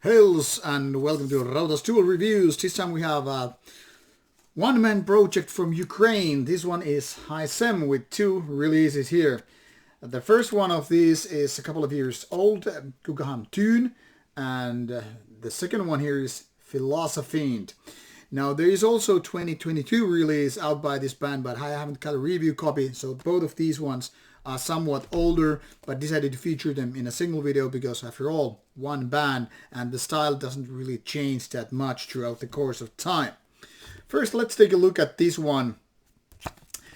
Hails and welcome to Rauta's Duel Reviews. This time we have a one-man project from Ukraine. This one is Haissem with two releases here. The first one of these is a couple of years old, Kuhaghan Tyyn, and the second one here is Philosofiend. Now there is also 2022 release out by this band, but I haven't got a review copy, so both of these ones are somewhat older, but decided to feature them in a single video because after all, one band and the style doesn't really change that much throughout the course of time. First, let's take a look at this one.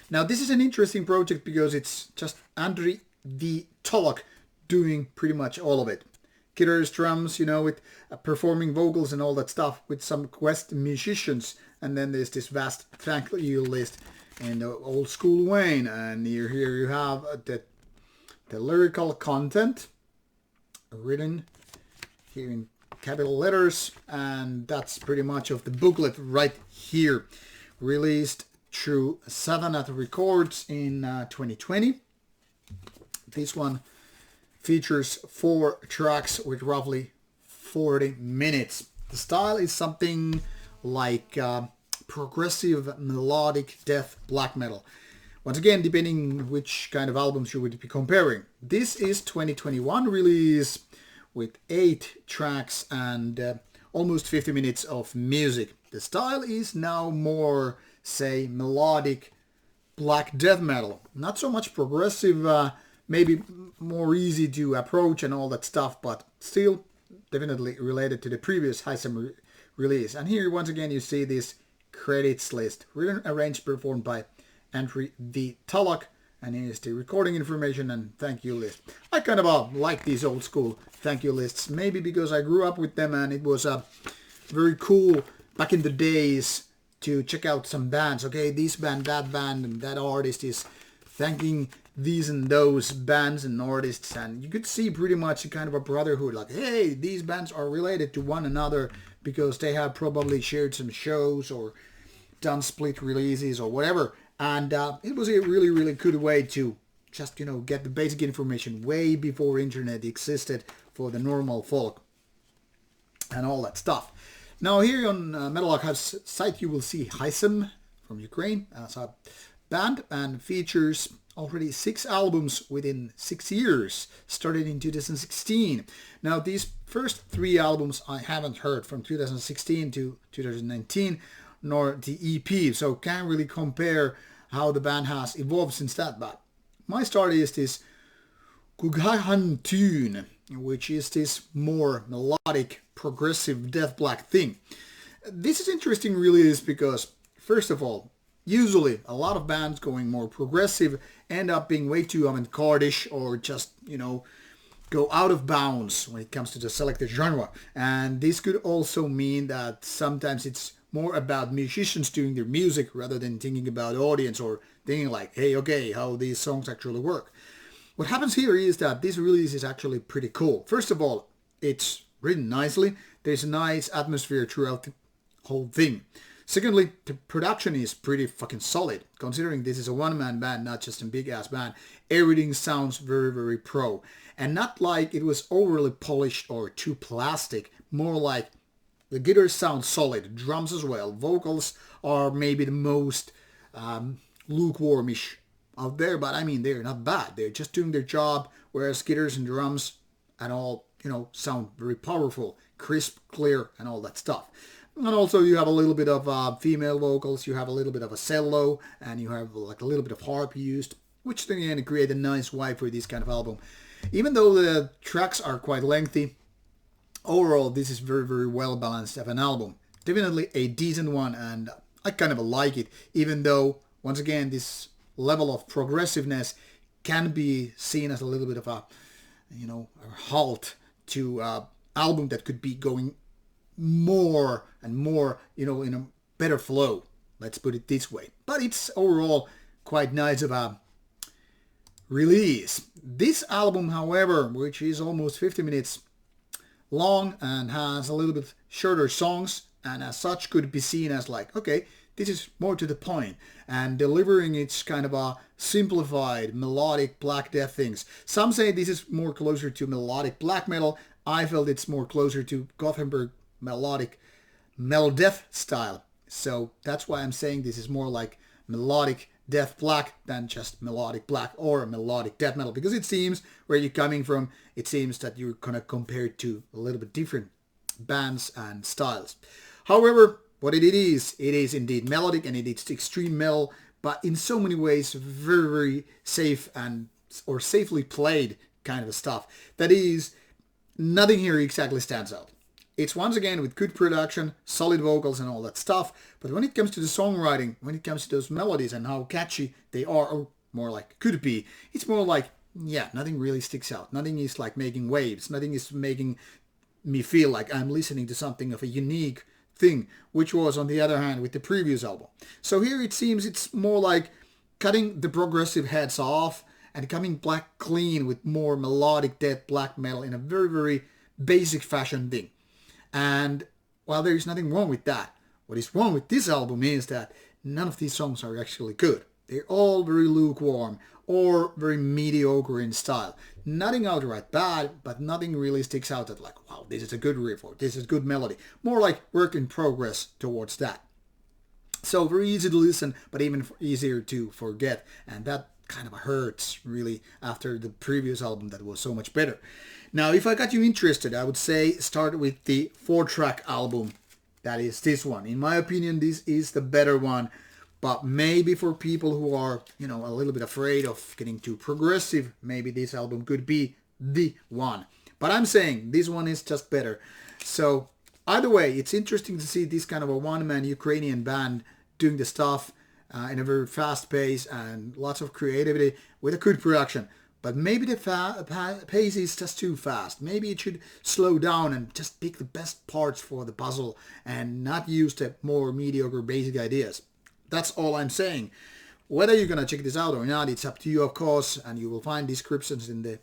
Now this is an interesting project because it's just Andriy the Tolok doing pretty much all of it. Guitars, drums, with performing vocals and all that stuff with some guest musicians. And then there's this vast thank you list in the old school way. And here you have the lyrical content written here in capital letters. And that's pretty much of the booklet right here. Released through Savannah Records in 2020. This one features 4 tracks with roughly 40 minutes. The style is something like progressive melodic death black metal. Once again, depending which kind of albums you would be comparing. This is 2021 release with 8 tracks and almost 50 minutes of music. The style is now more, say, melodic black death metal. Not so much progressive, maybe more easy to approach and all that stuff, but still definitely related to the previous Haissem release. And here once again you see this credits list, written, arranged, performed by Andriy the Tolok, and here's the recording information and thank you list. I kind of like these old school thank you lists, maybe because I grew up with them and it was very cool back in the days to check out some bands. Okay, this band, and that artist is thanking these and those bands and artists, and you could see pretty much a kind of a brotherhood, like, hey, these bands are related to one another because they have probably shared some shows or done split releases or whatever. And it was a really, really good way to just, get the basic information way before internet existed for the normal folk and all that stuff. Now here on Metal Archive's site you will see Haissem from Ukraine as a band and features already 6 albums within 6 years, started in 2016. Now these first 3 albums I haven't heard from 2016 to 2019, nor the EP, so can't really compare how the band has evolved since that. But my start is this Kuhaghan Tyyn, which is this more melodic, progressive death black thing. This is interesting really is because, first of all, usually a lot of bands going more progressive end up being way too avant-garde-ish or just, go out of bounds when it comes to the selected genre. And this could also mean that sometimes it's more about musicians doing their music rather than thinking about audience or thinking like, hey, okay, how these songs actually work. What happens here is that this release is actually pretty cool. First of all, it's written nicely. There's a nice atmosphere throughout the whole thing. Secondly, the production is pretty fucking solid. Considering this is a one-man band, not just a big-ass band, everything sounds very, very pro. And not like it was overly polished or too plastic, more like the guitars sound solid, drums as well. Vocals are maybe the most lukewarmish out there, but I mean, they're not bad. They're just doing their job, whereas guitars and drums and all, sound very powerful, crisp, clear, and all that stuff. And also you have a little bit of female vocals, you have a little bit of a cello, and you have like a little bit of harp used, which then again create a nice vibe for this kind of album. Even though the tracks are quite lengthy, overall this is very, very well balanced of an album. Definitely a decent one, and I kind of like it, even though, once again, this level of progressiveness can be seen as a little bit of a halt to album that could be going more and more, in a better flow. Let's put it this way. But it's overall quite nice of a release. This album, however, which is almost 50 minutes long and has a little bit shorter songs, and as such could be seen as like, okay, this is more to the point and delivering its kind of a simplified melodic black death things. Some say this is more closer to melodic black metal. I felt it's more closer to Gothenburg melodic melodeath style. So that's why I'm saying this is more like melodic death black than just melodic black or melodic death metal, because it seems where you're coming from, it seems that you're gonna compare it to a little bit different bands and styles. However, what it is indeed melodic, and it is extreme metal, but in so many ways very, very safe and or safely played kind of stuff. That is, nothing here exactly stands out. It's once again with good production, solid vocals and all that stuff, but when it comes to the songwriting, when it comes to those melodies and how catchy they are, or more like could be, it's more like, yeah, nothing really sticks out. Nothing is like making waves. Nothing is making me feel like I'm listening to something of a unique thing, which was on the other hand with the previous album. So here it seems it's more like cutting the progressive heads off and coming black clean with more melodic death black metal in a very, very basic fashion thing. And while there is nothing wrong with that, what is wrong with this album is that none of these songs are actually good. They're all very lukewarm or very mediocre in style. Nothing outright bad, but nothing really sticks out that like, wow, this is a good riff or this is good melody. More like work in progress towards that. So very easy to listen, but even easier to forget. And that kind of hurts really after the previous album that was so much better. Now, if I got you interested, I would say start with the 4-track album. That is this one. In my opinion, this is the better one. But maybe for people who are, a little bit afraid of getting too progressive, maybe this album could be the one. But I'm saying this one is just better. So either way, it's interesting to see this kind of a one-man Ukrainian band doing the stuff in a very fast pace and lots of creativity with a good production. But maybe the pace is just too fast. Maybe it should slow down and just pick the best parts for the puzzle and not use the more mediocre basic ideas. That's all I'm saying. Whether you're going to check this out or not, it's up to you, of course, and you will find descriptions in the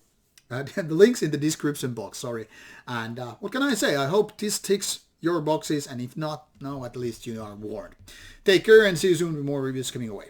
links in the description box, sorry. And what can I say? I hope this ticks your boxes, and if not, now at least you are warned. Take care and see you soon with more reviews coming away.